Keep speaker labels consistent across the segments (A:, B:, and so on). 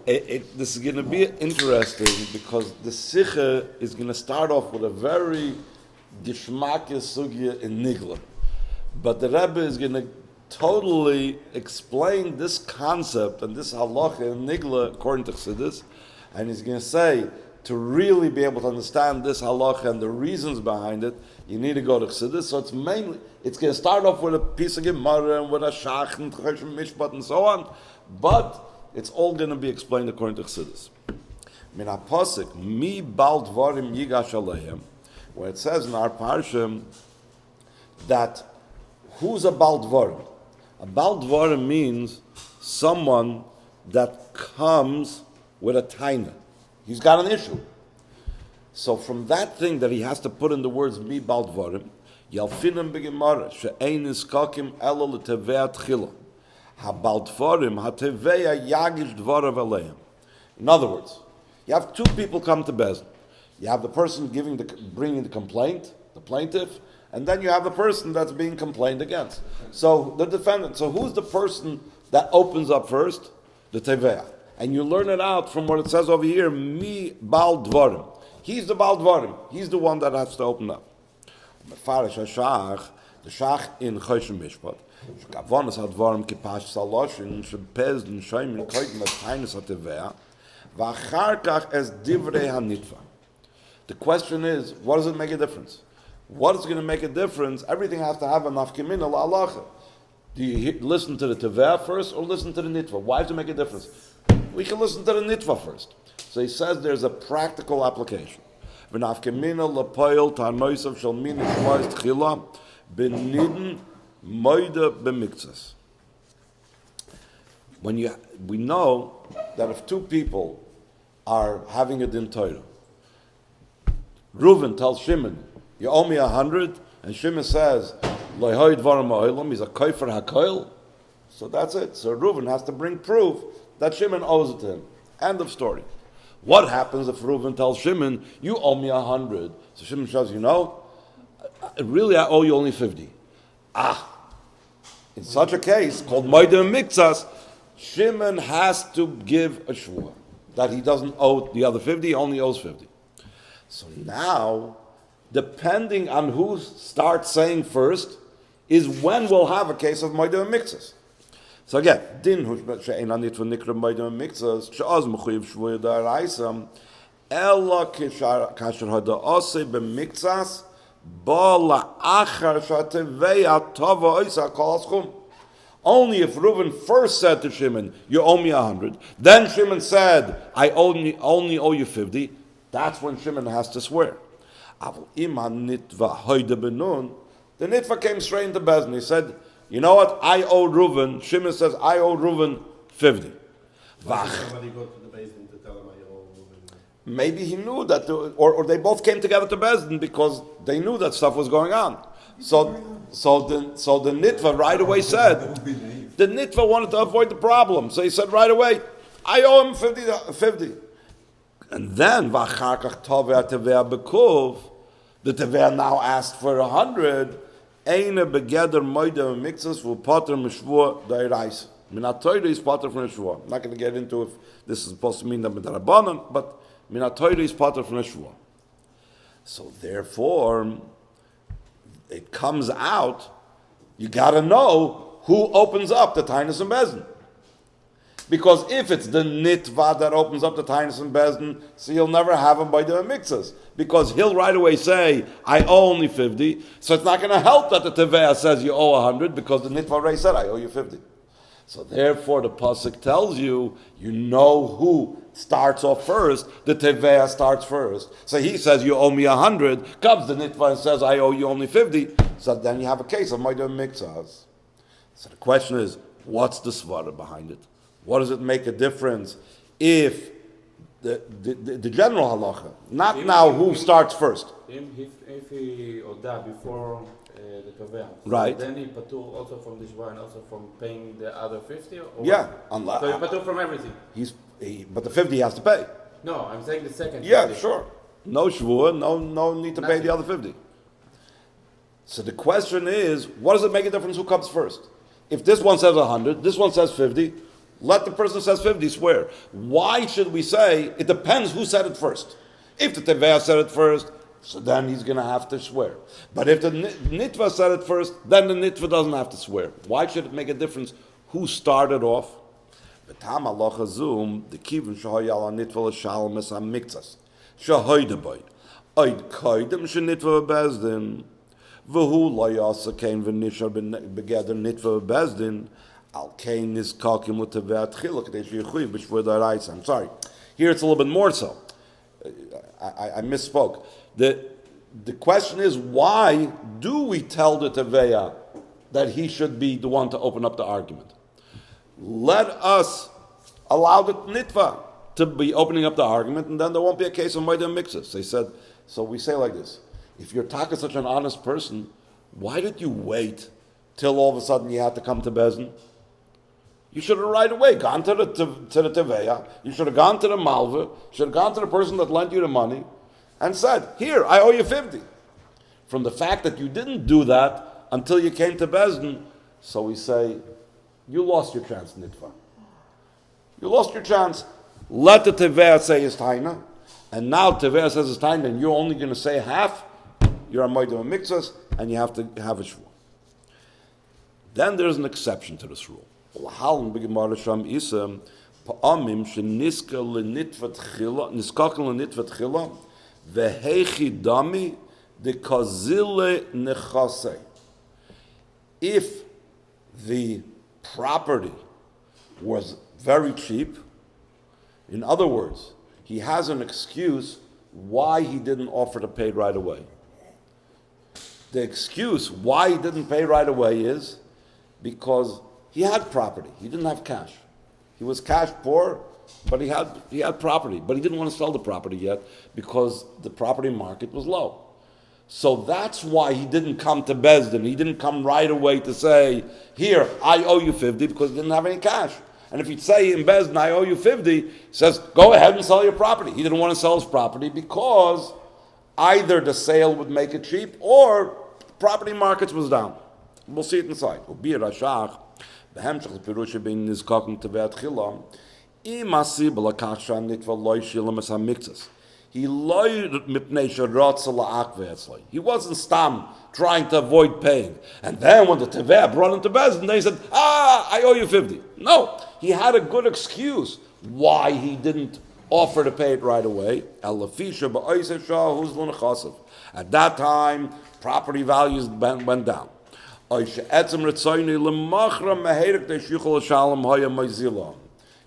A: This is going to be interesting because the Sicha is going to start off with a very gishmakis sugya in Nigla. But the Rebbe is going to totally explain this concept and this halacha in Nigla according to Chassidus, and he's going to say, to really be able to understand this halacha and the reasons behind it, you need to go to Chassidus. So it's going to start off with a piece of Gemara and with a Shach and Mishpat and so on, but it's all going to be explained according to Chassidus. Min ha-pasuk, mi bal dvarim yigash alehem, where it says in our parsha that who's a bal dvarim? A bal dvarim means someone that comes with a taina. He's got an issue. So from that thing that he has to put in the words mi bal dvarim, yalfinim b'gemara she'ein niskakim elo l'tevei tchila. In other words, you have two people come to Beis Din. You have the person bringing the complaint, the plaintiff, and then you have the person that's being complained against. So the defendant. So who's the person that opens up first? The teveya. And you learn it out from what it says over here, mi bal dvarim. He's the bal dvarim. He's the one that has to open up. The shach in Choshen Mishpat. The question is, what does it make a difference? What is going to make a difference? Everything has to have a nafkimina la'alacha. Do you listen to the teveh first or listen to the nitva? Why does it make a difference? We can listen to the nitva first. So he says there's a practical application. Modeh B'Iktzas. We know that if two people are having a din Torah, Reuven tells Shimon, "You owe me 100," and Shimon says, "Lo'hoy dvarim ha'olam," he's a kofer hakoil. So that's it. So Reuven has to bring proof that Shimon owes it to him. End of story. What happens if Reuven tells Shimon, "You owe me 100"? So Shimon says, really I owe you only 50. In such a case, called Modeh B'Iktzas, Shimon has to give a Shvu'ah that he doesn't owe the other 50, he only owes 50. So now, depending on who starts saying first, is when we'll have a case of Modeh B'Iktzas. So again, din she'ein anitva nikra Modeh B'Iktzas, she'az mechuyev Shvu'ah da'araisa, ela kasher hada'aseh b'Miktzas, only if Reuven first said to Shimon, "You owe me 100," then Shimon said, "I only owe you 50," that's when Shimon has to swear. The nitva came straight into Beis Din. He said, "You know what? I owe Reuven." Shimon says, "I owe Reuven 50."
B: Somebody go to the Beis Din to tell him I owe Reuven.
A: Maybe he knew that, or they both came together to Beis Din because they knew that stuff was going on. So the nitva right away said, the nitva wanted to avoid the problem. So he said right away, "I owe him 50. And then, the teveh now asked for 100. Eine begeder Modeh B'Iktzas will potter mishvuah da'iraisa. Minat Torah is potter from a Shvu'ah. I'm not going to get into if this is supposed to mean that midrabanan, but Minat Torah is potter from a Shvu'ah. So therefore, it comes out, you got to know who opens up the Tainus and Beis Din. Because if it's the nitva that opens up the Tainus and Beis Din, so you'll never have him by the B'Iktzas. Because he'll right away say, "I owe only 50. So it's not going to help that the Teveah says you owe 100 because the nitva already said, "I owe you 50. So therefore the pasuk tells you, you know who starts off first. The Teveah starts first. So he says, "You owe me 100. Comes the nitva and says, "I owe you only 50. So then you have a case of Modeh B'Iktzas. So the question is, what's the svara behind it? What does it make a difference if the general halacha, not now who starts first?
C: If he oda before the Teveah,
A: right?
C: Then he patur also from the Shvu'ah and also from paying the other 50? Or
A: yeah.
C: So he patur from everything?
A: But the 50 he has to pay.
C: No, I'm saying the second 50.
A: Yeah, sure. No Shvu'ah, no need to pay the other 50. So the question is, what does it make a difference who comes first? If this one says 100, this one says 50, Let the person who says 50 swear. Why should we say, it depends who said it first. If the Teveya said it first, so then he's going to have to swear. But if the Nitva said it first, then the Nitva doesn't have to swear. Why should it make a difference who started off? The kivin shahayal nitva l'shalom es hamiktzas shahoyde boy oid koydem shenitva Beis Din v'hu lo yasa kein v'nishar begeder nitva Beis Din al kein nizkakim l'tevei atchila k'dei sheyichuyev b'shvu'ah d'oraisa. I'm sorry. Here it's a little bit more so. I misspoke. The question is, why do we tell the Teveya that he should be the one to open up the argument? Let us allow the Nitva to be opening up the argument, and then there won't be a case of Modeh B'Iktzas. They said, so we say like this: if you're talking such an honest person, why did you wait till all of a sudden you had to come to Beis Din? You should have right away gone to the Teveya. You should have gone to the Malva. Should have gone to the person that lent you the money, and said, "Here, I owe you 50." From the fact that you didn't do that until you came to Beis Din, so we say, you lost your chance, Nitva. You lost your chance. Let the Teveya say his taina, and now Teveya says his taina, and you're only going to say half. You're a Modeh B'Iktzas, and you have to have a Shvu'ah. Then there's an exception to this rule. If the property was very cheap, in other words, he has an excuse why he didn't offer to pay right away. The excuse why he didn't pay right away is because he had property. He didn't have cash. He was cash poor, but he had property. But he didn't want to sell the property yet because the property market was low. So that's why he didn't come to Beis Din. He didn't come right away to say, here, I owe you 50, because he didn't have any cash. And if he'd say in Beis Din, I owe you 50, he says, go ahead and sell your property. He didn't want to sell his property because either the sale would make it cheap or the property markets was down. We'll see it inside. He wasn't stam trying to avoid paying. And then when the Teveya brought him to Beis Din, they said, I owe you 50. No, he had a good excuse why he didn't offer to pay it right away. At that time, property values went down.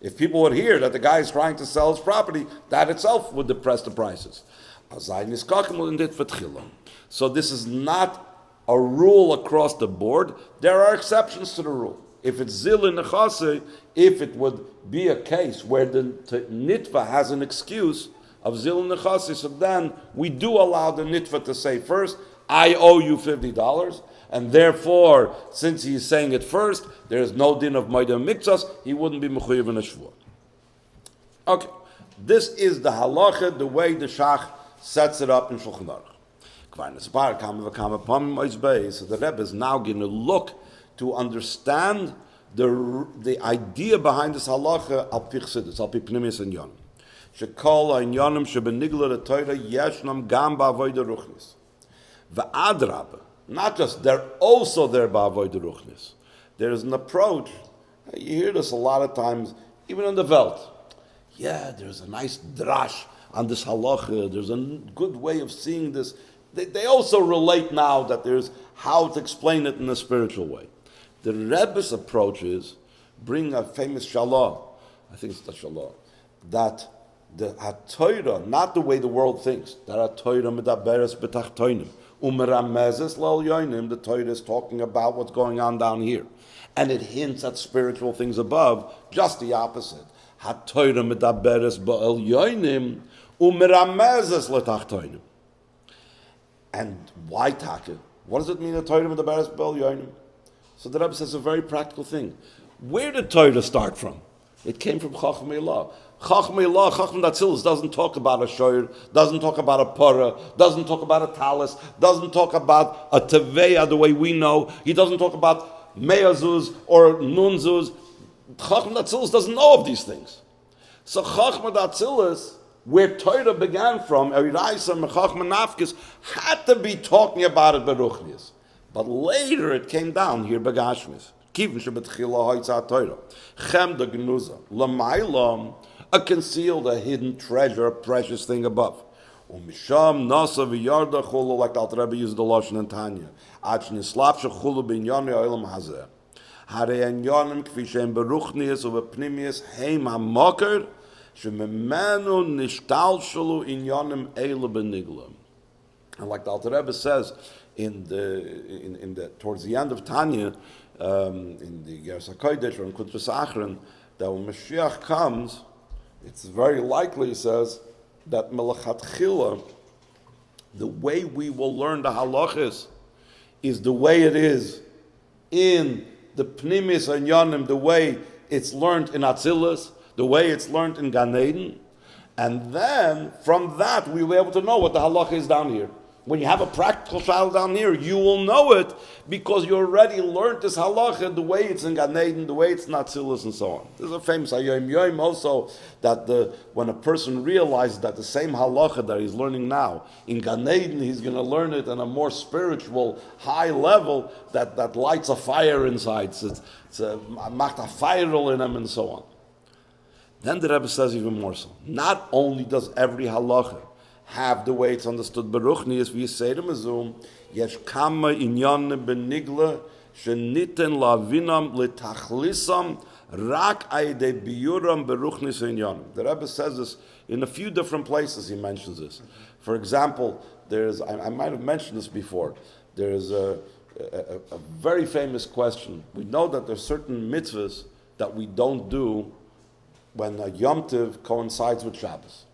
A: If people would hear that the guy is trying to sell his property, that itself would depress the prices. So this is not a rule across the board. There are exceptions to the rule. If it's zil in nechase, if it would be a case where the nitva has an excuse of zil in nechase, so then we do allow the nitva to say first, I owe you $50, and therefore, since he's saying it first, there is no din of Modeh B'Iktzas, he wouldn't be mechuyev in a shvuah. Okay, this is the halacha, the way the Shach sets it up in Shulchan Aruch. So the Rebbe is now going to look to understand the idea behind this halacha al pi chassidus, al pi pnimis inyanim. Shekol ha'inyanim shebenigla l'Torah yeshnam gam ba'avodah ruchnis. V'adrabah, not just, they're also there ba'avodah ruchnis. There's an approach, you hear this a lot of times, even in the Welt. Yeah, there's a nice drash on this halacha, there's a good way of seeing this. They also relate now that there's how to explain it in a spiritual way. The Rebbe's approach is, bring a famous shalah, I think it's the shalah, that the HaTorah, not the way the world thinks, that HaTorah medaberes b'tachtoinim, umeramezes lal yoinim, the Torah is talking about what's going on down here. And it hints at spiritual things above, just the opposite. HaTorah medaberes ba'al yoinim, umeramezes l'tachtoinim. And why taka? What does it mean, the Torah medaberes ba'al yoinim? So the Rebbe says a very practical thing. Where did Torah start from? It came from Chachmei Allah. Chachmei Allah, Chachmei Datzilus doesn't talk about a shoyer, doesn't talk about a para, doesn't talk about a talis, doesn't talk about a teveya the way we know. He doesn't talk about meyazuz or nunzuz. Chachma Atzilus doesn't know of these things. So Chachma Atzilus, where Torah began from, Eriraisa and Chachma Nafkis, had to be talking about it Beruchnius. But later it came down here Begashmis. Kivin Shebetchila Hoitzah Torah. Chem de Gnuza. Lamailam, a concealed, a hidden treasure, a precious thing above. Umisham Nasa V'Yarda Chulu, like the Alter Rebbe used the Lashon and Tanya. Ach Nislap Shechulu B'Inyani Oilam Hazeh. Harei Inyanim Kfi Shem Beruchnius Uvepnimius Heim HaMokar Shememenu Nishtalshulu Inyanim Eile Benigla. And like the Alter Rebbe says in the towards the end of Tanya, in the Gersa Kodesh or in Kutras Achron, that when Mashiach comes, it's very likely, he says, that Melachatchila, the way we will learn the halachas is the way it is in the Pnimis and Yanim, the way it's learned in Atzilus, the way it's learned in Gan Eden, and then from that we will be able to know what the halacha is down here. When you have a practical child down here, you will know it because you already learned this halacha, the way it's in Gan Eden, the way it's in Atzilus, and so on. There's a famous Hayom Yom also that when a person realizes that the same halacha that he's learning now in Gan Eden, he's going to learn it on a more spiritual, high level that lights a fire inside. It's a macht a fire in him, and so on. Then the Rebbe says even more so. Not only does every halacha have the way it's understood Baruchni, as we say to Mazum, Yesh kama inyan benigla sheniten lavinam letachlisam rak aide biuram Baruchnis inyan. The Rebbe says this in a few different places. He mentions this. For example, I might have mentioned this before. There is a very famous question. We know that there's certain mitzvahs that we don't do when a Yom Tov coincides with Shabbos.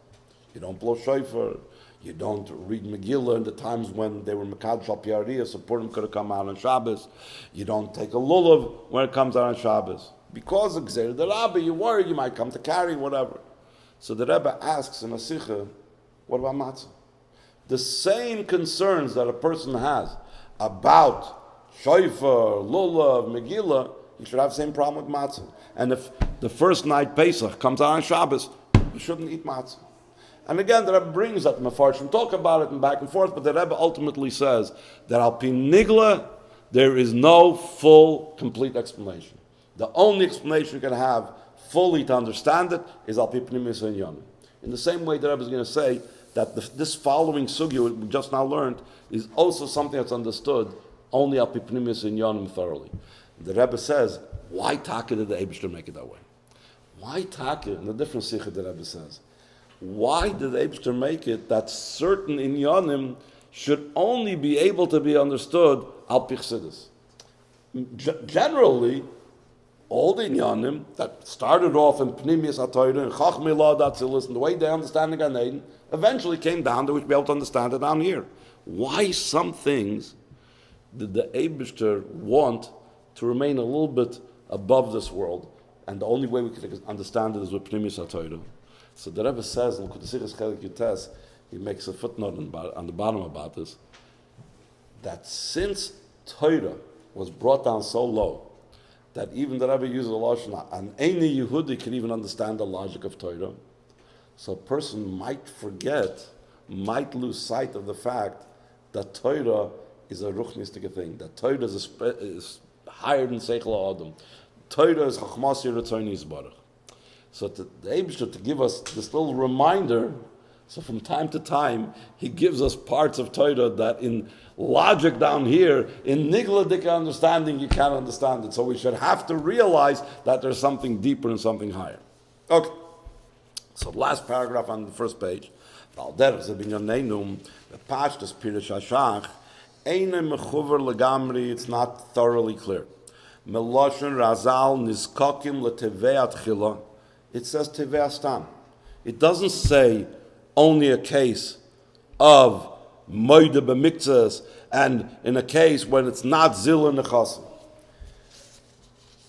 A: You don't blow shofar. You don't read Megillah in the times when they were Mekadosh al Piariyah, so Purim could have come out on Shabbos. You don't take a lulav when it comes out on Shabbos. Because of Gzeir the Rabbi, you worry you might come to carry, whatever. So the Rebbe asks in a Sicha, what about matzah? The same concerns that a person has about shofar, lulav, Megillah, you should have the same problem with matzah. And if the first night Pesach comes out on Shabbos, you shouldn't eat matzah. And again, the Rebbe brings that Mefarshim talk about it and back and forth, but the Rebbe ultimately says that al pi nigla, there is no full, complete explanation. The only explanation you can have fully to understand it is al pi pnimis and yonim. In the same way, the Rebbe is going to say that this following sugya we just now learned is also something that's understood only al pi pnimis and yonim thoroughly. The Rebbe says, why taka did the Eibishter make it that way? Why taka? In a different sikha, the Rebbe says, why did the Eibishter make it that certain inyanim should only be able to be understood al pi chassidus? Generally, all the inyanim that started off in Pnimius HaTorah and Chachmei La'ad Atzilus and the way they understand the Gan Eden eventually came down to we should be able to understand it down here. Why some things did the Eibishter want to remain a little bit above this world, and the only way we can understand it is with Pnimius HaTorah? So the Rebbe says in Likutei Chelik Yutes, he makes a footnote on the bottom about this, that since Torah was brought down so low, that even the Rebbe uses a lashon, and any Yehudi can even understand the logic of Torah, so a person might lose sight of the fact that Torah is a ruchnistic thing, that Torah is higher than Seichel Adam. Torah is Chachmas Yiratzoni Yisbarach. So the Eibishter, to give us this little reminder, so from time to time, he gives us parts of Torah that in logic down here, in Nigladik understanding, you can't understand it. So we should have to realize that there's something deeper and something higher. Okay. So the last paragraph on the first page, it's not thoroughly clear. It says Tevei Stam. It doesn't say only a case of Modeh B'Iktzas and in a case when it's not Zil and Nechasim.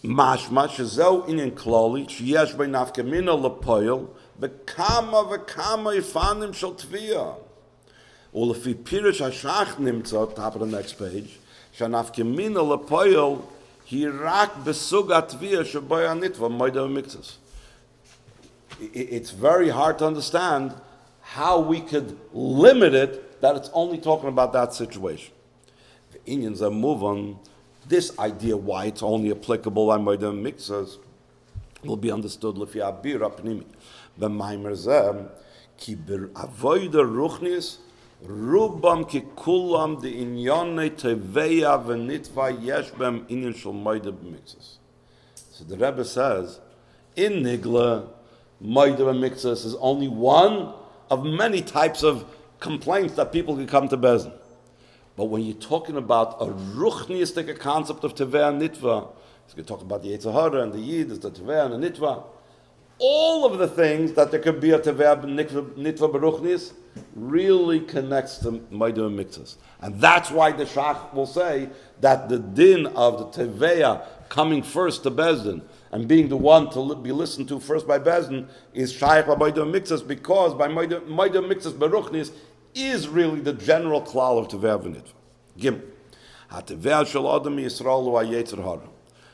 A: Mashma shezeu inyan klali sheyesh bei nafkamina lepoil bekama v'kama ifanim shel tviyah. Ulefi Pirush Hashach nimtzot, top of the next page, shenafkamina lepoil Hirak besugat via shaboya nitva Modeh B'Iktzas. It's very hard to understand how we could limit it that it's only talking about that situation. The Indians are move on. This idea why it's only applicable on Modeh B'Iktzas will be understood l'fi abir apnimi. B'maimer zeh ki b'avoida ruchnis rubam ki kulam de inyone teveya v'nitva yesh b'em inyan shel Modeh B'Iktzas. So the Rebbe says, in Nigla, Modeh B'Iktzas is only one of many types of complaints that people can come to Beis Din. But when you're talking about a ruchniistic concept of Teveh and Nitva, he's going to talk about the Yetzer Hara and the Yid, the Teveh and the Nitva. All of the things that there could be a Teveh and Nitva Beruchnis really connects to Modeh B'Iktzas. And that's why the Shach will say that the din of the Teveh coming first to Beis Din and being the one to be listened to first by Beis Din is Shaykh by Modeh B'Iktzas, because by Modeh B'Iktzas Beruchnis is really the general klal of Teveh v'nitva. Gimel. HaTeveh shel Adam Yisrael hu Yetzer Hara.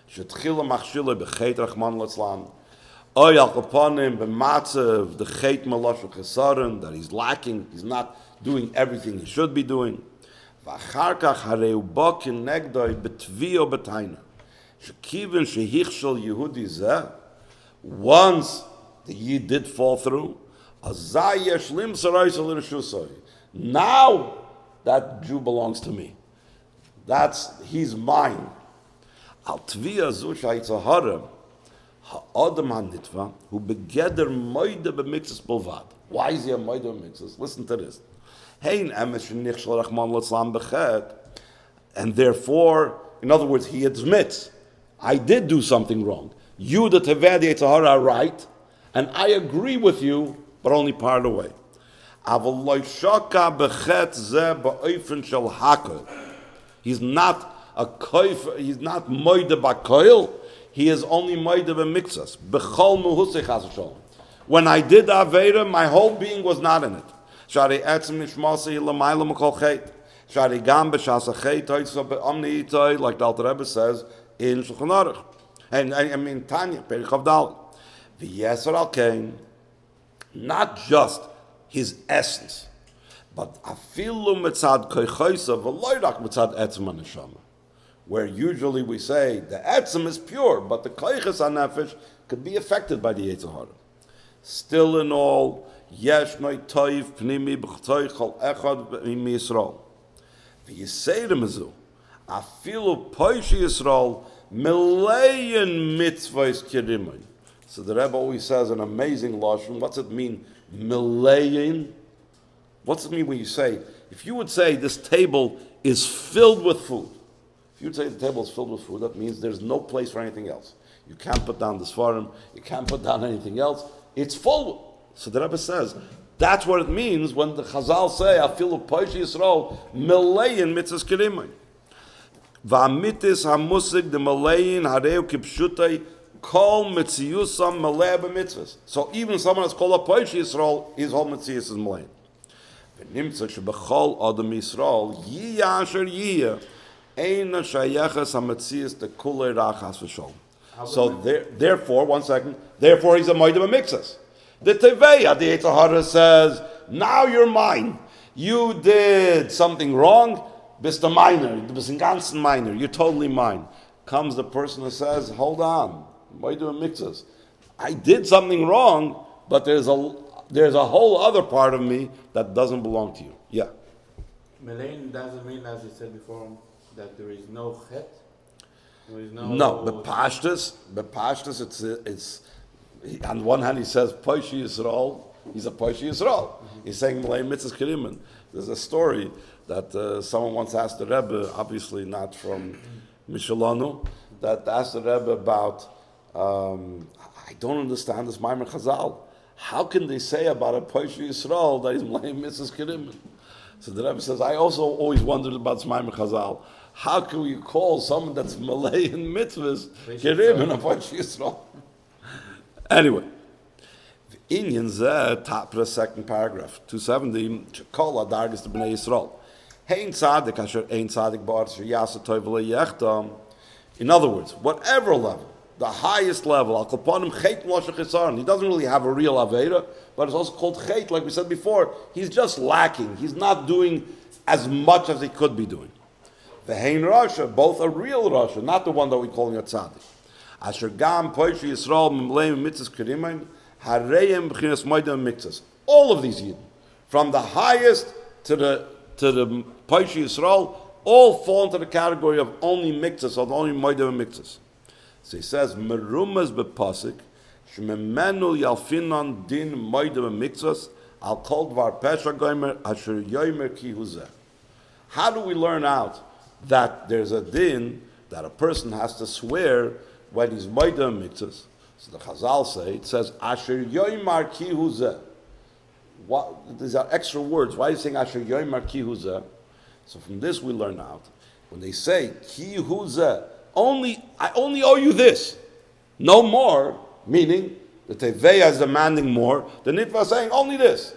A: Shetchila machshila b'chet Rachman Litzlan. Oy al kapanim b'matzav the chet malash v'chesaron, that he's lacking, he's not doing everything he should be doing. V'achar kach harei uba kinegdoi b'tvio b'tayna. Shekiven shehichshel Yehudi zeh. Once the Yid did fall through, azay yeshlim sarais al rishusay. Now that Jew belongs to me. He's mine. Al tvia zu Yetzer Hara ha'adam ha'nitva who begeder Modeh B'Iktzas bolvad. Why is he a Modeh B'Iktzas? Listen to this. Hein emes shenichshel Rachman Litzlan b'chet, and therefore, in other words, he admits, I did do something wrong. You, the Teveh, the Yetzer Hara, are right, and I agree with you, but only part of the way. He's not a koif, he's not Modeh B'Koil, he is only Modeh B'Iktzas. B'chol muhusei chas v'sholom. When I did the Aveira, my whole being was not in it. Shari etzem nishmasei l'mayla m'kol chet. Shari gam b'shas ha'chet hoytzo be'omni itoy, like the Alter Rebbe says in Shulchan Aruch. And I mean Tanya, Perich Avdal. V'yeser al kein, not just his essence, but afilu mitzad koichoisa v'loirak mitzad etzem haneshama, where usually we say the etzem is pure, but the koiches hanefesh could be affected by the Yetzer Hara. Still in all, yesh noi toiv pnimi b'chtoi chol echad m'Yisrael. V'yiseirim azu, afilu poishi Yisrael mileyin mitzvahs kirimai. So the Rebbe always says an amazing lashon. What's it mean? Mileyin. What's it mean when you say, if you would say this table is filled with food, if you would say the table is filled with food, that means there's no place for anything else. You can't put down the svarim, you can't put down anything else. It's full. So the Rebbe says, that's what it means when the Chazal say, afilu poishi Yisrael, mileyin mitzvahs kirimai. V'amitis hamusik de mileyin hareu kipshutai kol mitziyusam maleh b'mitzvahs. So even someone that's called a poishi Yisrael, his whole mitzvahs is mileyin. V'nimtzah shebechol adam Yisrael yiyah asher yiyah eina shayachas hamitzvahs de kulei rachas v'sholom. So therefore, one second, therefore he's a Modeh B'Iktzas. The Teveya, the Yetzer Hara says, now you're mine. You did something wrong, bist a minor, bist ein ganzen minor, you're totally mine. Comes the person who says, hold on, Modeh B'Iktzas. I did something wrong, but there's a whole other part of me that doesn't belong to you. Yeah.
C: Melain doesn't mean, as you said before, that there is no chet. There is
A: No, but Pashtus, it's on one hand he says Poishi Yisrael, he's a Poishi Yisrael. He's saying Malay Mitzvahs Kiriman. There's a story that someone once asked the Rebbe, obviously not from Mishalanu, that asked the Rebbe about, I don't understand this Maimer Chazal. How can they say about a Poishi Yisrael that he's Malay Mitzvahs Kiriman? So the Rebbe says, I also always wondered about Maimer Chazal. How can we call someone that's Malay in mitzvahs Kirim and a Poishi Yisrael? Anyway, the Indian top of the second paragraph, 270, Chekol Adargis to Bnei Yisrael. Hein Tzadik asher ein Tzadik bar asher yasa tov lo yechtam In other words, whatever level, the highest level, Al Kaponim Chet Moshe Chisaron, he doesn't really have a real Aveda, but it's also called Chet, like we said before. He's just lacking. He's not doing as much as he could be doing. The Hein Rasha, both a real Rasha, not the one that we call a Tzaddik. Asher Gam Poishi Yisrael Memleim Mitzvahs Kerimain Hareim B'chinas Modeh B'Iktzas. All of these Yidden, from the highest to the Poishi Yisrael, all fall into the category of only Miktzas, of only Modeh B'Iktzas. So he says, Merumas B'Pasik Shememenu Yalfinon Din Modeh B'Iktzas Al Kol Dvar Pesha Gomer Asher Yomer Ki Huzeh. How do we learn out that there's a din that a person has to swear when he's Modeh B'Iktzas? So the Chazal say, it says, Asher Yomer Ki Huzeh. What, these are extra words. Why are you saying Asher Yomer Ki Huzeh? So from this we learn out, when they say, Ki Huzeh, I only owe you this, no more, meaning the Teveya is demanding more, the Nitva is saying only this.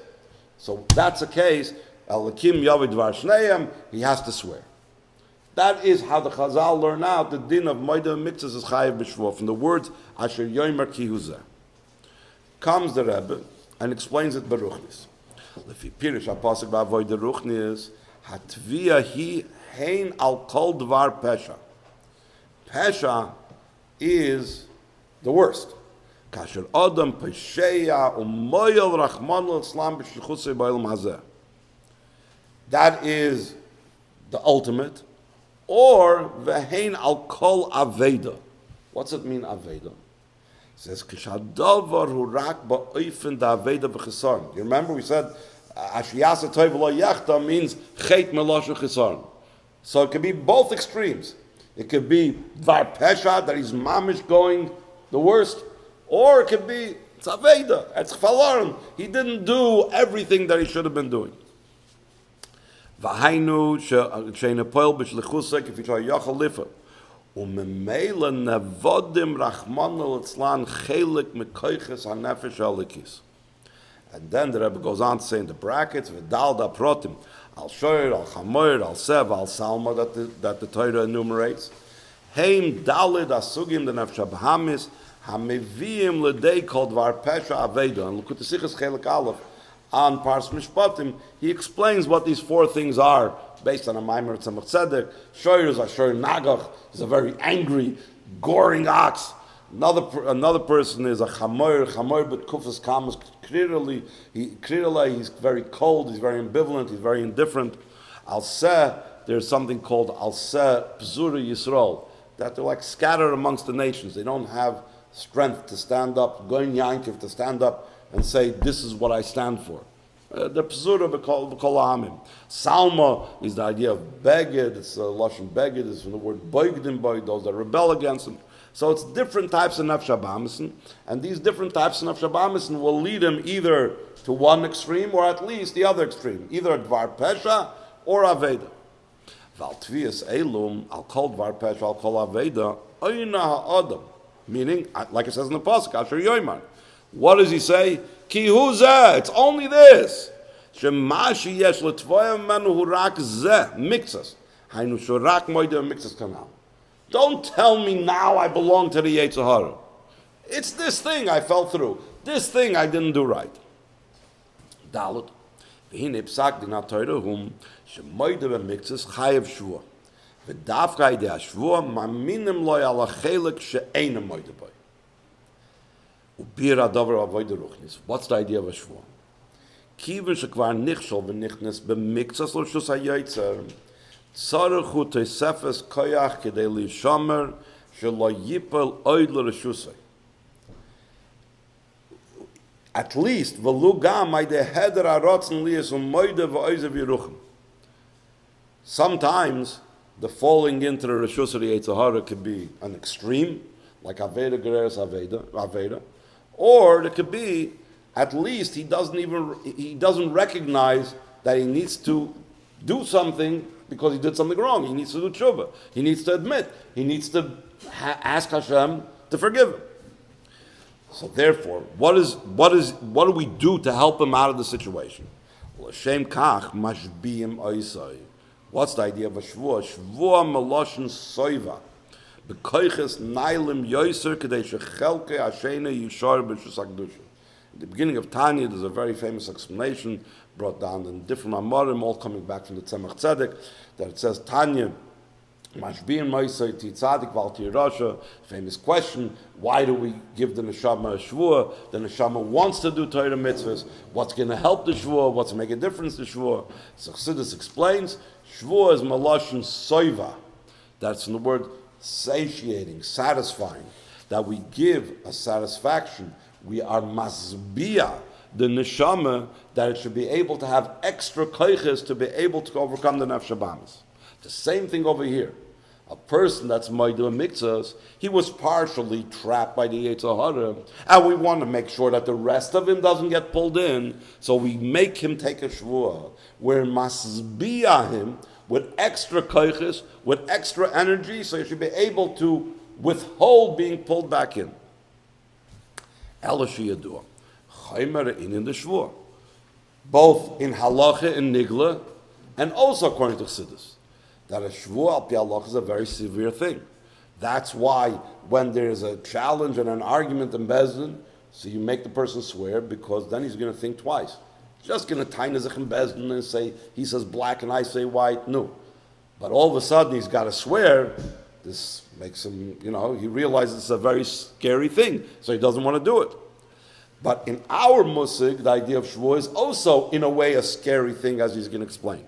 A: So that's the case, Elakim Yavid Dvar Shneim, he has to swear. That is how the Chazal learn out the din of Modeh B'Iktzas is Chayev B'Shvu'ah, from the words Asher Yomer Ki Huzeh. Comes the Rebbe and explains it Beruchnis. Lefi Pirish HaPasuk B'Avodah Ruchnis, Hatvia hi hein al kol dvar pesha. Pesha is the worst. Kasher adam pesheya u'moyel rachman l'slam b'shlichusei b'olam hazeh. That is the ultimate. Or vehein al kol aveda. What's it mean aveda? It says kishadavar hu rak ba'oifen da aveda b'chesaron. You remember we said Ashiyasa Toiv Lo Yechta means Chet Melosha Chisaron. So it could be both extremes. It could be Dvar Pesha, that he's mamish going the worst, or it could be Tzaveda, it's Chfalaron. He didn't do everything that he should have been doing. V'hainu she'ena poel b'shlichusek if you try yachal lifa. U'memela nevodim rachman l'tzlan chelik mekoiches hanefesh halikis. And then the Rebbe goes on to say in the brackets, V'dal da protim, al shoyer, al chamoyer, al sev, al salma, that the Torah enumerates. Heim dalid asugim the nefesh habahamis, hameviim l'dei kol dvar pesha aveda. And Likutei Sichos chelik aleph, on Pars Mishpatim, he explains what these four things are, based on a Maimer Tzemach Tzedek. Shoyer is a shoyer nagach, he's a very angry, goring ox. Another person is a chamoyer, but kufas kamas clearly he's very cold, he's very ambivalent, he's very indifferent. Al seh, there's something called al seh pzura Yisrael, that they're like scattered amongst the nations. They don't have strength to stand up, goin yankiv to stand up and say, this is what I stand for. The pzura b'kol ha'amim. Salma is the idea of beged, it's lashon beged, it's from the word boigdim boy, those that rebel against him. So it's different types of nefesh habamison, and these different types of nefesh habamison will lead him either to one extreme or at least the other extreme, either dvar pesha or aveda. Val tvias elum al kol dvar pesha al kol aveda oyna ha'adam, meaning, like it says in the pasuk, Asher Yoimar. What does he say? Ki huzeh, it's only this. Shemashi yesh l'tvoyim menu hu rak zeh mixas. Hainu shorak moideh mixas kanal. Don't tell me now I belong to the Yetzer Hara. It's this thing I fell through. This thing I didn't do right. Dalut. V'hine psak din ha-Torah hum shemoideh b'Iktzas chayev Shvu'ah. V'dafka idei ha-Shvu'ah maminim loy ala chelik she'einem moideh boy. Ubir ha-davar avodah ruchnis. What's the idea of a Shvu'ah? Kivin shekvar nichshol v'nichnes b'Iktzas l'rshus ha-Yetzer. Tzarech tesefes koyach kedei lishamer shelo yipel oid l'reshusay. At least v'lu gam ayde heder harotzen liyas u'moide v'oizev yiruchem. Sometimes the falling into the reshus of the Yetzer Hara could be an extreme, like aveda gereres aveda, or it could be at least he doesn't recognize that he needs to do something because he did something wrong. He needs to do tshuva. He needs to admit. He needs to ask Hashem to forgive him. So therefore, what do we do to help him out of the situation? L'shem kach mashbiyim oisai. What's the idea of a shvuah? Shvuah meloshen soiva. B'koiches nailim yoiser kadei shechelke hashena yishar b'shus hakdusha. In the beginning of Tanya, there's a very famous explanation brought down in different Amorim, all coming back from the Tzemach Tzedek, that it says Tanya, Mashbin Moisei Titzadik Val Tirasha. Famous question: why do we give the neshama a shvuah? The neshama wants to do Torah mitzvahs. What's going to help the shvuah? What's going to make a difference to shvuah? So Chassidus explains: shvuah is malashon soiva. That's in the word satiating, satisfying. That we give a satisfaction. We are masbia the neshama that it should be able to have extra koiches to be able to overcome the nefesh habamis. The same thing over here. A person that's Modeh B'Iktzas, he was partially trapped by the Yetzer Hara, and we want to make sure that the rest of him doesn't get pulled in, so we make him take a Shvu'ah. We're masbia him with extra koiches, with extra energy, so he should be able to withhold being pulled back in. Elashi Yadua. Chaymer in the Shvu'ah. Both in halacha and nigla, and also according to Chassidus. That a shvuah al pi halach is a very severe thing. That's why when there's a challenge and an argument in Beis Din, so you make the person swear, because then he's going to think twice. He's just going to taina zich in Beis Din and say, he says black and I say white. No. But all of a sudden he's got to swear. This makes him, he realizes it's a very scary thing, so he doesn't want to do it. But in our musig, the idea of shvuah is also in a way a scary thing, as he's going to explain.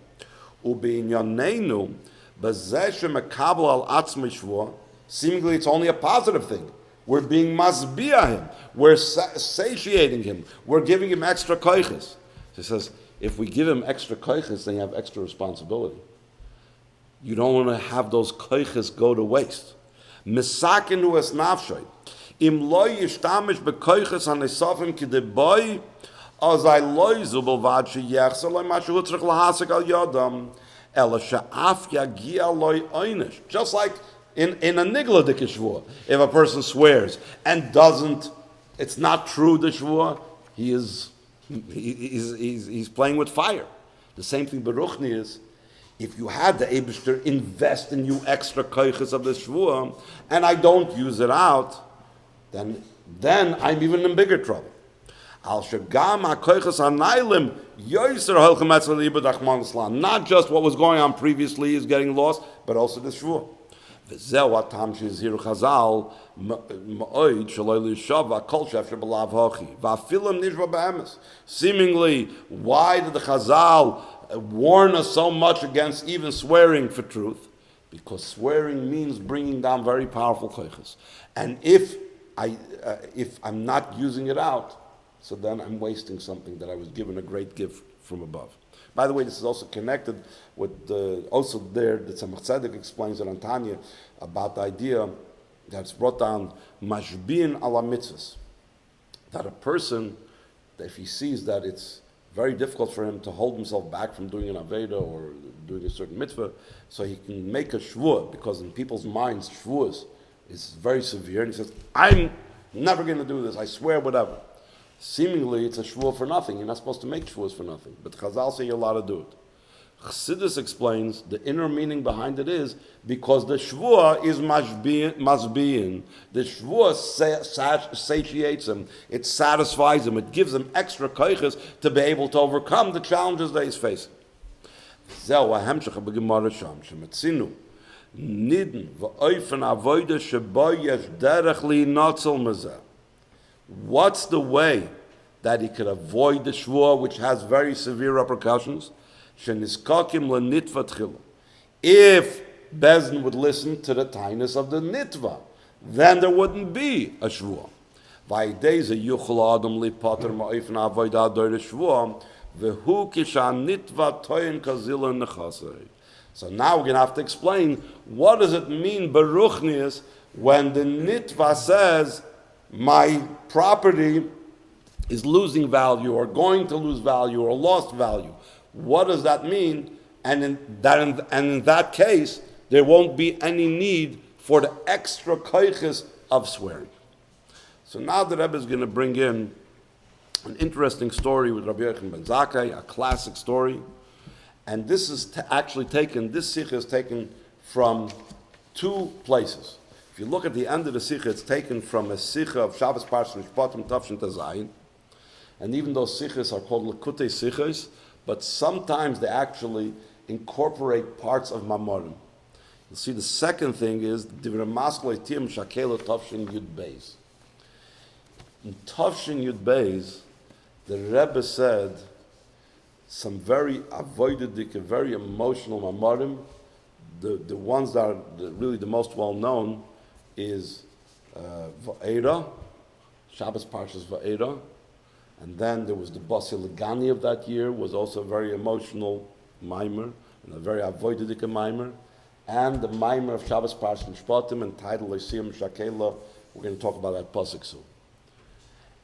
A: Seemingly it's only a positive thing. We're being masbia him. We're satiating him. We're giving him extra koiches. He says, if we give him extra koiches, then you have extra responsibility. You don't want to have those koiches go to waste. Misakinu es nafshay. Im lo yishtamish bekoiches hanesafim kideboy. Just like in a nigla dik shvuah, if a person swears and doesn't, it's not true the shvuah, he's playing with fire. The same thing Baruchni is, if you had the Eibishter invest in you extra koiches of the shvuah, and I don't use it out, then I'm even in bigger trouble. Not just what was going on previously is getting lost, but also the shvuah. Seemingly, why did the Chazal warn us so much against even swearing for truth? Because swearing means bringing down very powerful koiches. And if I'm not using it out, so then I'm wasting something that I was given a great gift from above. By the way, this is also connected with the Tzemach Tzedek explains it on Tanya about the idea that's brought down mashbin ala mitzvahs. That a person, if he sees that it's very difficult for him to hold himself back from doing an aveda or doing a certain mitzvah, so he can make a shvuah, because in people's minds shvuah is very severe, and he says, I'm never going to do this, I swear whatever. Seemingly, it's a shvuah for nothing. You're not supposed to make shvuahs for nothing. But Chazal say you're allowed to do it. Chassidus explains the inner meaning behind it is because the shvuah is masbiyin. The shvuah satiates him. It satisfies him. It gives him extra koiches to be able to overcome the challenges that he's facing. What's the way that he could avoid the shvuah, which has very severe repercussions? If Beis Din would listen to the tightness of the nitva, then there wouldn't be a shvuah. So now we're going to have to explain, what does it mean, Baruchnius, when the nitva says, my property is losing value or going to lose value or lost value. What does that mean? And in that case, there won't be any need for the extra koiches of swearing. So now the Rebbe is going to bring in an interesting story with Rabbi Yochanan ben Zakkai, a classic story. And this is actually taken, this Sicha is taken from two places. If If you look at the end of the Sicha, it's taken from a Sicha of Shabbos Parshat Mishpatim Tafshin Tazayin. And even those Sichos are called Likutei Sichos, but sometimes they actually incorporate parts of Mamorim. You'll see the second thing is Divrei Maskele Tiyam Shakela Tafshin Yud Beis. In Tafshin Yud Beis, the Rebbe said some very avoidic, very emotional Mamorim. The ones that are really the most well known is Va'era, Shabbos Parshas Va'era, and then there was the Basi Legani of that year, was also a very emotional mimer, and a very avoidic mimer, and the mimer of Shabbos Parshas Mishpatim entitled Leisiyam Shakela. We're going to talk about that pasuk soon.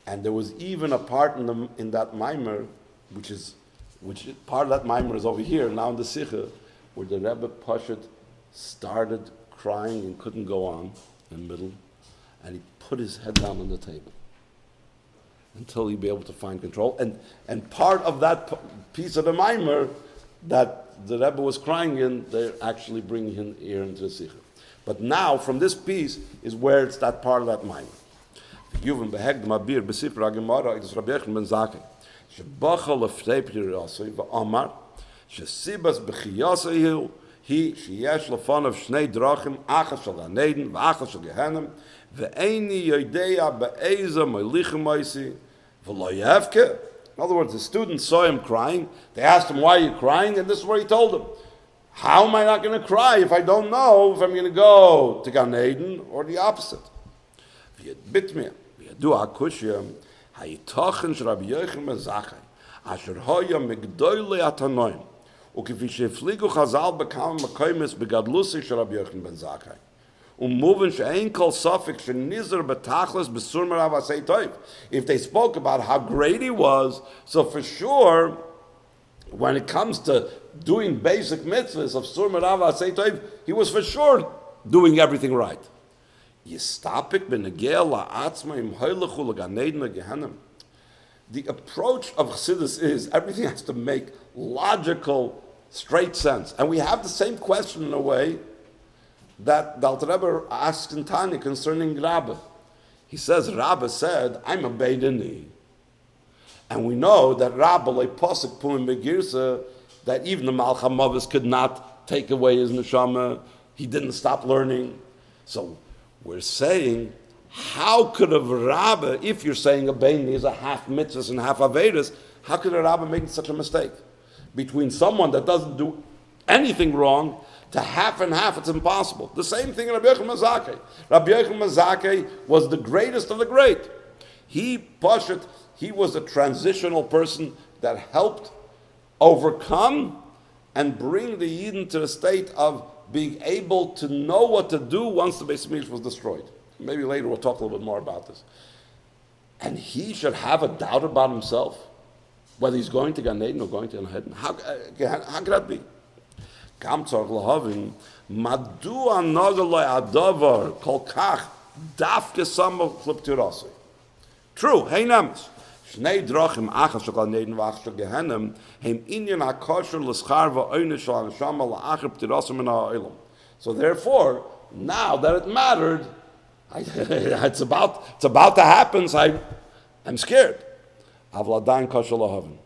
A: And there was even a part in that mimer, which part of that mimer is over here now in the Sicha, where the Rebbe Pashat started crying and couldn't go on in the middle, and he put his head down on the table until he'd be able to find control. And part of that piece of the mimer that the Rebbe was crying in, they're actually bringing him here into the Sicha. But now, from this piece, is where it's that part of that mimer. Yuvim behegd mabir besifra gemara is Rabbi Yechon ben Zakkai. Shebachal leftei pirasei va'amar shesibas b'chiyasei he sheyesh lefanav shnei drachim achas shel ganeden v'achas shel gehenim ve'eini yodeya be'eza moilichem moisi v'lo yevke. In other words, the students saw him crying. They asked him, why are you crying? And this is what he told them. How am I not going to cry if I don't know if I'm going to go to Gan Eden or the opposite? V'yadbit do akushya hayitochen sh'Rabbi Yochanan ben Zakkai asher hoya migdoilei atanoim ukefi shefligu chazal bekam makoymes begadlusi sh'Rabbi Yochanan ben Zakkai umuven she'ein kol safik she'nizer betachlis besur merav asei toiv. If they spoke about how great he was, so for sure, when it comes to doing basic mitzvahs of sur merav asei toiv, he was for sure doing everything right. The approach of Chassidus is everything has to make logical, straight sense. And we have the same question in a way that the Alter Rebbe asks in Tanya concerning Rabbe. He says, Rabbe said, I'm a Beis Din. And we know that Rabbe, like Pasuk Pumim Begirsa, that even the Malach HaMavis could not take away his neshama. He didn't stop learning. So we're saying, how could a Rabbe, if you're saying a Bein is a half mitzvahs and half avedas, how could a Rabbe make such a mistake? Between someone that doesn't do anything wrong to half and half, it's impossible. The same thing in Rabbi Yochanan ben Zakkai. Rabbi Yochanan ben Zakkai was the greatest of the great. He was a transitional person that helped overcome and bring the Yidden to the state of being able to know what to do once the Beis Hamikdash was destroyed. Maybe later we'll talk a little bit more about this. And he should have a doubt about himself, whether he's going to Gan Eden or going to Gan Eden. How could that be? Gam tzarich lahavin, madua nagaloi adavar kol kach dafke samach kliptirasi. True, hey namis. Shnei drachim achas shel Gan Eden v'achas shel Gehenim heim inyan hakosher l'schar v'oyne shel haneshama la'achar p'tirasim min ha'olam. So therefore, now that it mattered, it's about to happen, so I'm scared. Avladain kosher lahavin.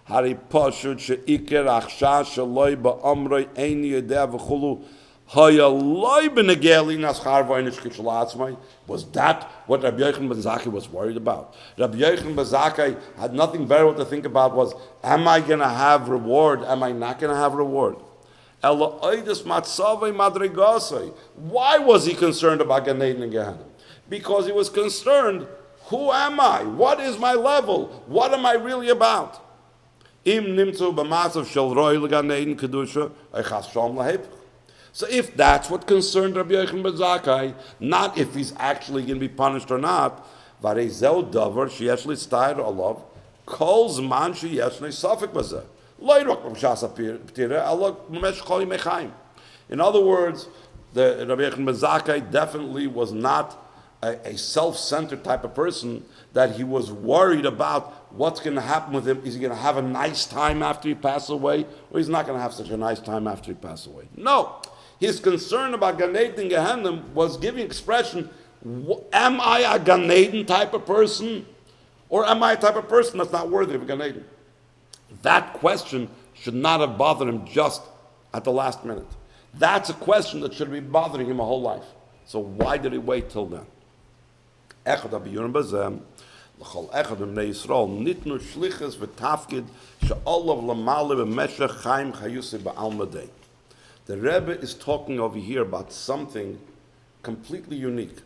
A: Hari pashut she'iker achsha sheloi ba'amroi eini yedea v'chulu haya loi b'negeli naschar v'oyne shkich l'atzmai. Was that what Rabbi Yochanan ben Zakkai was worried about? Rabbi Yochanan ben Zakkai had nothing better to think about was, am I going to have reward? Am I not going to have reward? Why was he concerned about Gan Eden and Gehenna? Because he was concerned, who am I? What is my level? What am I really about? So if that's what concerned Rabbi Yochanan ben Zakkai, not if he's actually going to be punished or not, in other words, the Rabbi Yechon ben Zakkai definitely was not a self-centered type of person, that he was worried about what's going to happen with him. Is he going to have a nice time after he passes away, or he's not going to have such a nice time after he passes away? No. His concern about Gan Eden and Gehenna was giving expression, am I a Gan Eden type of person? Or am I a type of person that's not worthy of Gan Eden? That question should not have bothered him just at the last minute. That's a question that should be bothering him a whole life. So why did he wait till then? Echad abiyurim bazem, l'chol echad b'nei Yisrael, nitnu shlichus v'tafkid, she'olav l'mali b'meshech chaim chayusi ba'al madei. The Rebbe is talking over here about something completely unique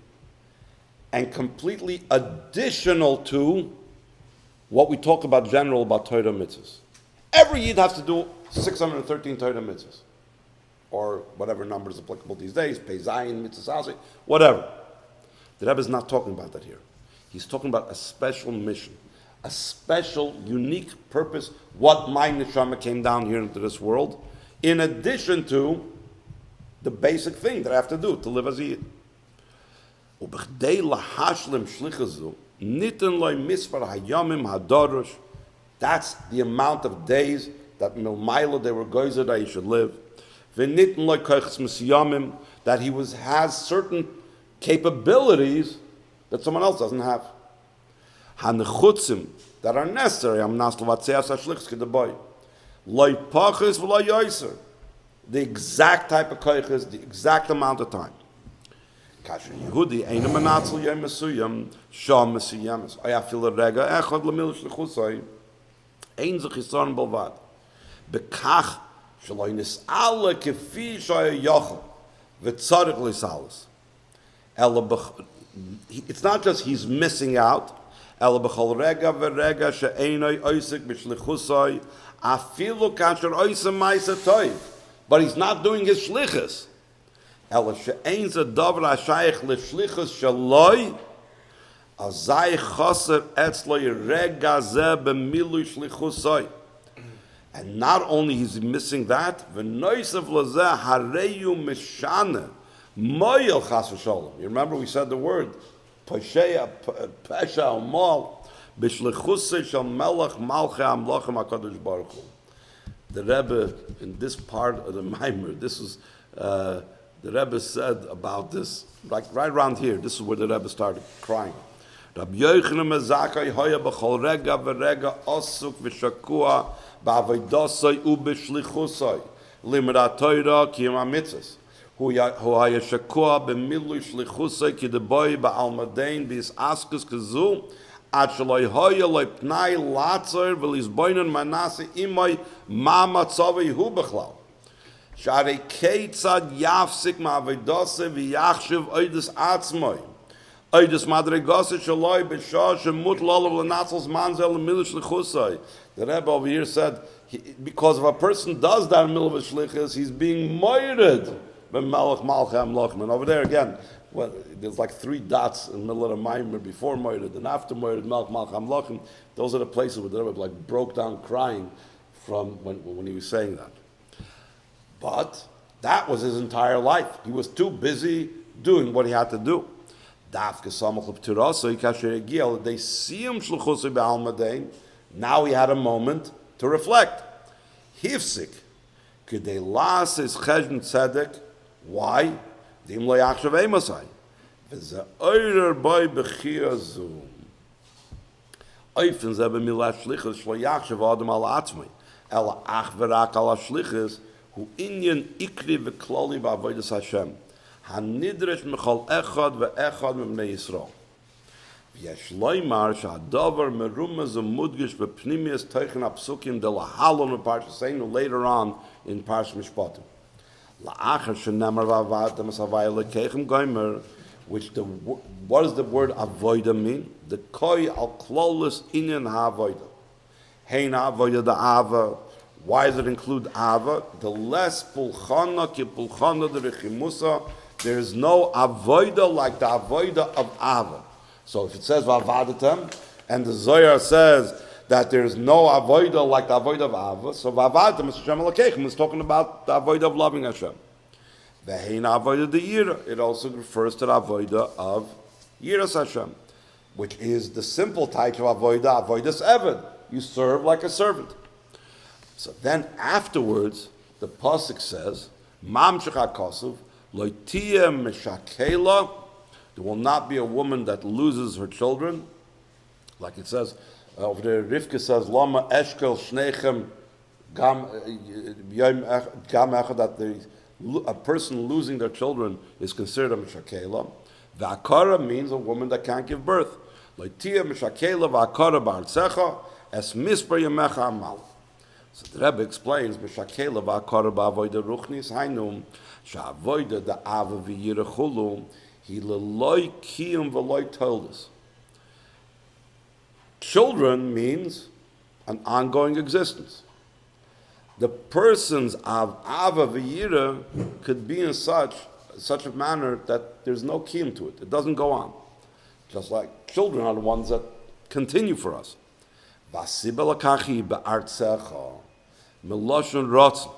A: and completely additional to what we talk about general about Torah mitzvahs. Every Yid has to do 613 Torah mitzvahs, or whatever number is applicable these days, Pei Zayin, Mitzvah, whatever. The Rebbe is not talking about that here. He's talking about a special mission, a special, unique purpose, what my neshama came down here into this world, in addition to the basic thing that I have to do to live as a Yid. That's the amount of days that milmaila they were gozer that he should live. That he has certain capabilities that someone else doesn't have. That are necessary. The exact type of koiches, the exact amount of time. Yehudi ain't a manatzel yom mesuyam, sham mesuyamas. Ayafil rega echad lemil shlichusay. Ein zechisan balvad. Bekach shaloi nis'ala kefi shaya yochel v'tzarik lisalas. It's not just he's missing out. Ela b'chol rega v'rega she'enoi oisik b'shlichusay afilu kasher oisem ma'isa toiv. But he's not doing his shlichus. Ela she'ein ze davar ha'shayich l'shlichus shaloi azay chaser etzloi rega ze b'milui shlichusay. And not only is he missing that, v'noisav lazeh hareyu mishane moyel chas v'sholem. You remember we said the word pesha umal b'shlichusay shal melech malchei amlochem hakadosh baruch hu. The Rebbe, in this part of the Maimer, this is, the Rebbe said about this, like right around here, this is where the Rebbe started crying. Rabbi Yochanan Mezakai hoya b'chol rega v'rega osuk v'shakua b'avoidosai u'b'shlichusai limrat Torah kiyum ha'mitzvos hu haya shakua b'milui shlichusai kideboy ba'al madein b'is askus kazu ad shaloi hoya loy pnai latzer v'lizboinan manase imay ma matzavei hu b'chlal sh'arei keitzad yafsik ma'avoidosai v'yachshiv oides atzmoi oides madregosai shaloi b'shah shemut lolav l'natzels manzel l'milish l'chusai. The Rebbe over here said, because if a person does that in the middle of a shlichus, he's being moired b'melech malchei amlochem. And over there again, well, there's like 3 dots in the middle of the Maimer before moired and after moired, melech malchei amlochem. Those are the places where the Rebbe like broke down crying from when he was saying that. But that was his entire life. He was too busy doing what he had to do. They see him shluchusay b'al madein. Now he had a moment to reflect. Hifsik, k'dei las is cheshbon tzedek. Why? Dim lo yachshav emasai. V'ze oirer boy b'chia zu. Oifen ze b'milah shlichus shlo yachshav adam al atzmai. Ela ach v'rak al shlichus hu inyan ikri v'kloli b'avodas Hashem. Hanidresh mechol echad ve'echad m'bnei Yisrael. Yesh loymar sha'adavar merumaz umudgish b'pnimius teichen apsukim de lahalon v'parsha seinu later on in Parsha Mishpatim. La'achar shenemar v'avadim asavai lekechem goymer, which what does the word avoida mean? The koi al klolus inyan ha'avoida. Hein ha'avoida da ava. Why does it include ava? The less pulchana ki pulchana de rechimusa. There is no avoida like the avoida of ava. So if it says v'avadatem, and the Zohar says that there is no avoida like the avoida of ava, so v'avadatem is Hashem Elokeichem is talking about the avoida of loving Hashem. V'hein avoida de yira. It also refers to the avoida of yiras Hashem, which is the simple type of avoida, avoidas eved. You serve like a servant. So then afterwards, the pasuk says, Mamshech HaKosuv, Lo tiyeh meshakela, there will not be a woman that loses her children. Like it says, over there, Rivka says, Lama eshkel shnechem gam echad, that a person losing their children is considered a meshakela. V'akara means a woman that can't give birth. Lo tiyeh meshakela v'akara ba'artzecha es mispar yamecha amal. So the Rebbe explains, Meshakela v'akara ba'avoida ruchnis hainum, she'avoida da'ava v'yira chulu, he leloi kiyum v'loi toldus. Children means an ongoing existence. The person's ava v'yira could be in such a manner that there's no kiyum to it. It doesn't go on. Just like children are the ones that continue for us. V'asibel akachi ba'artzecha, Meloshon rotzen,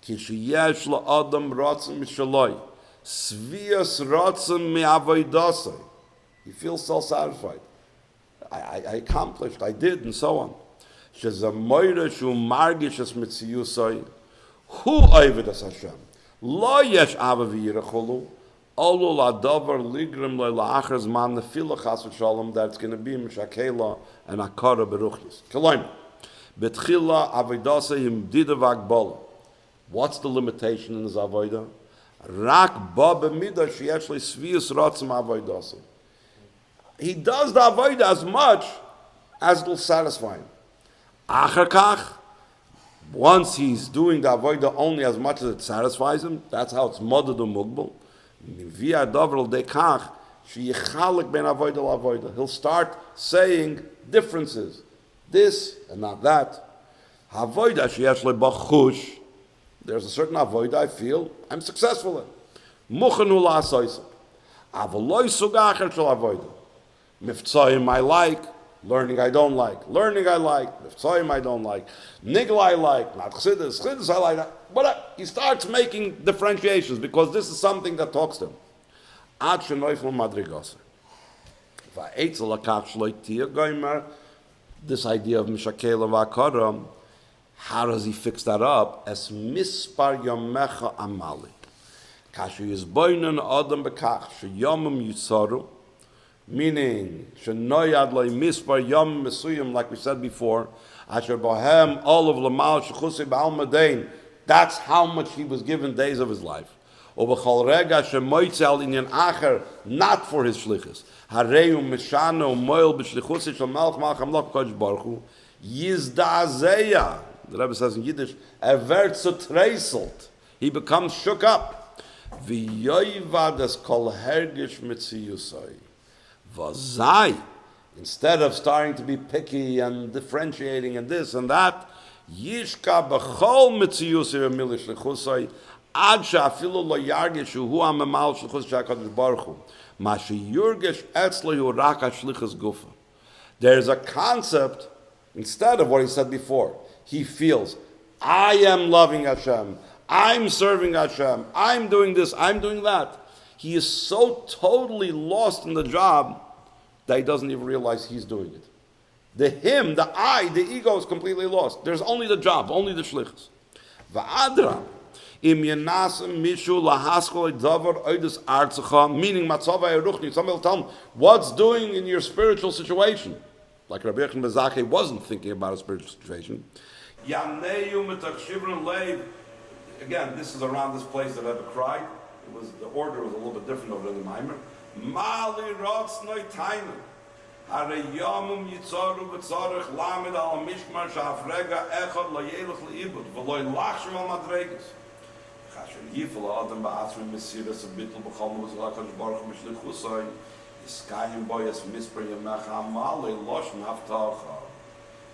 A: ki sheyesh la'adam rotzen mishaloi, svias rotzen me'avoidasai. He feels self-satisfied. I accomplished, I did, and so on. Shezamoyre shu margish es mitziyusai, hu oived es Hashem. Lo yesh ava v'yira chulu, olu la'davar ligrim lo'la'achar zman nefila chas v'shalom, that it's going to be mishakela and akara beruchnis. Keloim. Betchila avoidasa himdida v'agbola. What's the limitation in his avoida? Rak ba b'mida sheyesh le'svius rotzim avoidasa. He does the avoida as much as it'll satisfy him. Achar kach, once he's doing the avoida only as much as it satisfies him, that's how it's modeh mugbal. Via davar dekach sheyichalek ben avoida l'avoida. He'll start saying differences. This and not that. Havoida sheyesh lebachush. There's a certain avoida I feel I'm successful in. Muchenu la'asoisa. Avaloi sugacher shel avoida. Miftzayim I like, learning I don't like. Learning I like, miftzayim I don't like. Nigla I like, not chassidus. Chassidus I like. But he starts making differentiations because this is something that talks to him. Ad shenoifel madrigasa. Va'etzel lakach shloi tia goymer. This idea of Mishakela v'akara, how does he fix that up? Es mispar yamecha amali. Kashu yizboinen adam bekach, sheyomim yitzaru, meaning, shenoyad loy mispar yom mesuyim, like we said before, asher bohem olav lamal shechusi ba'al medain. That's how much he was given days of his life. Ubechol rega shemoitzel inyan acher, not for his shlichus. Hareu mishano moil b'shlichusi shel melch malcham loch kodesh baruch hu yizdazeya. The Rebbe says in Yiddish, wird zertreiselt. He becomes shook up. V'yoivad es kol hergish mitziyusai. V'zai. Instead of starting to be picky and differentiating and this and that, yishka b'chol mitziyusai v'milish shlichusai ad she'afilu lo yargish hu ha'memal shlichus she'akadosh baruch hu. There's a concept, instead of what he said before, he feels, I am loving Hashem, I'm serving Hashem, I'm doing this, I'm doing that. He is so totally lost in the job that he doesn't even realize he's doing it. The him, the I, the ego is completely lost. There's only the job, only the shlichus. Va'adra. Im yenasem mishu lahaskol davar oidus artzecha, meaning matzava eruchni. Somebody will tell him, what's doing in your spiritual situation? Like Rabbi Yechon Bezakhe wasn't thinking about a spiritual situation. Yaneyu mitachshivron leiv. Again, this is around this place that Rebbe cried. The order was a little bit different over in the Maimer. Mali rotz noi tainu. Hare yomum yitzaru v'tzarech lamed al mishmar sha'afrega echad lo yelech le'ibud v'loi lachshem al madregas. Kasher yifel adam ba'atzmi mesiras abitul b'chalmu v'zalakadosh baruch hu mishlichusai yiskayim boyas mispar yamecha amali loshen haftacha.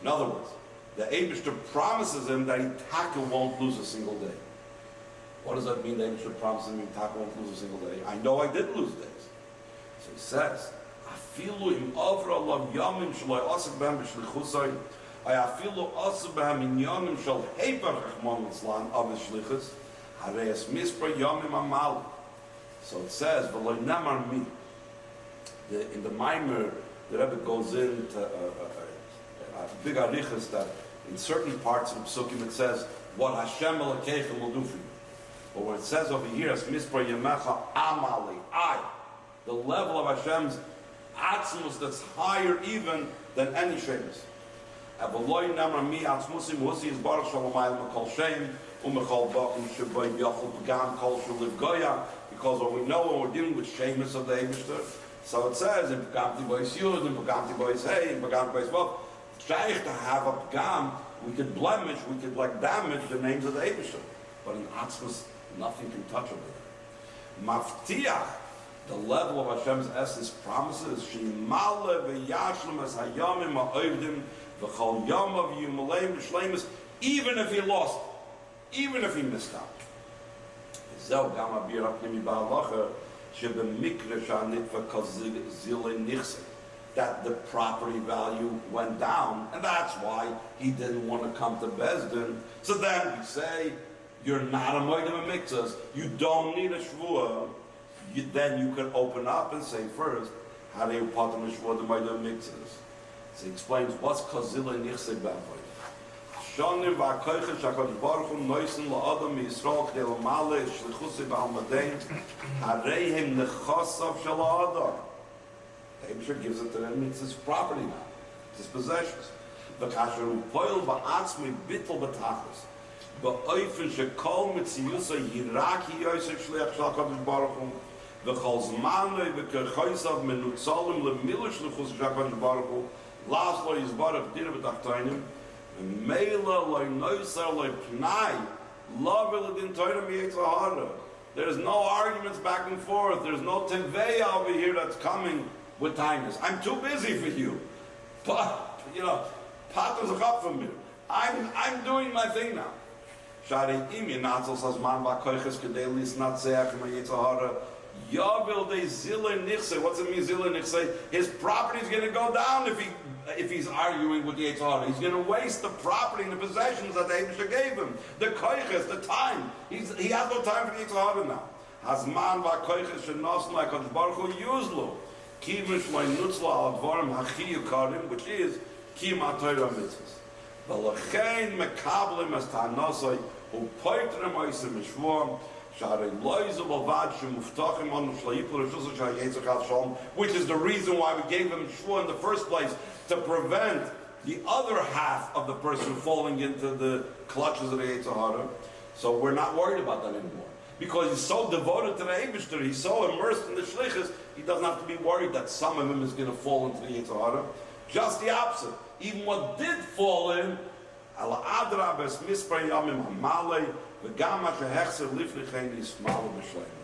A: In other words, the Eibishter promises him that he taka won't lose a single day. What does that mean? The Eibishter promises him he taka won't lose a single day. I know I did lose days. So he says, Afilu im avra lav yamin shaloi asik behem b'shlichusai I afilu asik behem in yamin shal heper chachman mitzlan av shlichus hareis mispar yamim amal. So it says, v'loi nemar mi. In the Maimer, the Rebbe goes into a big arichas that in certain parts of the Psukim it says, what Hashem Elokeichem will do for you. But when it says over here, as Mispar Yemecha Amali, the level of Hashem's atzmus that's higher even than any shemus. Avaloi namar mi atzmusim husi is baruch shalomayim mekol shem umechol bakum shebay yachol pagam kol shaliv goya. Because what we know when we're dealing with shemus of the Eibishter, so it says in Pagamti Bois Yud, in Pagamti Bois Hey, in Pagamti Bois Vav, shaykh to have a Pagam, we could blemish, we could like damage the names of the Eibishter. But in Atzmus, nothing can touch it. Maftiach, the level of Hashem's essence promises, Shimale v'yashlim as hayamim ha'oivdim v'chol yamav yumaleim v'shleimus, even if he lost, even if he missed out. Zeh gam abir apnimi ba'alacha shebemikra shanitva kazile nichse, that the property value went down, and that's why he didn't want to come to Beis Din. So then we say, you're not a Modeh B'Iktzas, you don't need a Shvu'ah. Then you can open up and say first, how do you part of the Shvu'ah, the Modeh B'Iktzas? So he explains, what's Kazile Nichse B'Avodah? Shonim v'akoiches HaKadosh Baruch Hu noisen la'adam Yisrael k'dei l'male shlichusi b'almadein hareihem nechasav shel ha'adam. The Eibusher gives it to them, it's his property now, it's his possessions. V'kasher hu poil ba'atzmi bittel b'tachlis ba'oifen shekol mitziyusa yiraki yosef shliach shel HaKadosh Baruch Hu v'chol zmanoi v'kerchoisav menutzalim l'milu shlichusi shel HaKadosh Baruch Hu las lo yizbarach dira b'tachtoinim Meila loy noisar loy pnai love in Torah mi Yetzer Hara. There's no arguments back and forth. There's no teveya over here that's coming with kindness. I'm too busy for you. But patterns are up from me. I'm doing my thing now. Shari im yinatzos azman v'akoiches kedei lisnatzeach mi Yetzer Hara. Yavel de zile nichse. What's it mean zile nichse? His property is going to go down if he's arguing with the Yetzer Hara. He's going to waste the property and the possessions that the Eibusher gave him. The koiches, the time. He has no time for the Yetzer Hara now. Hazman v'akoiches shenosnu HaKadosh Baruch Hu yuzlu. Kivin shloy nutzla al advarim hachi yukarim, which is kim ha'Torah mitzvahs. V'lechein mekablim as ta'anosoi u'poitrem oisim mishvuah. Which is the reason why we gave him Shvu'ah in the first place, to prevent the other half of the person falling into the clutches of the Yetzer Hara. So we're not worried about that anymore. Because he's so devoted to the Eibishter, he's so immersed in the Shlichus, he doesn't have to be worried that some of him is going to fall into the Yetzer Hara. Just the opposite. Even what did fall in, Ala Adrabes Mispar Yamim Hamalei, וגם מה שהחסר לפני כן ישמעו בשלהם.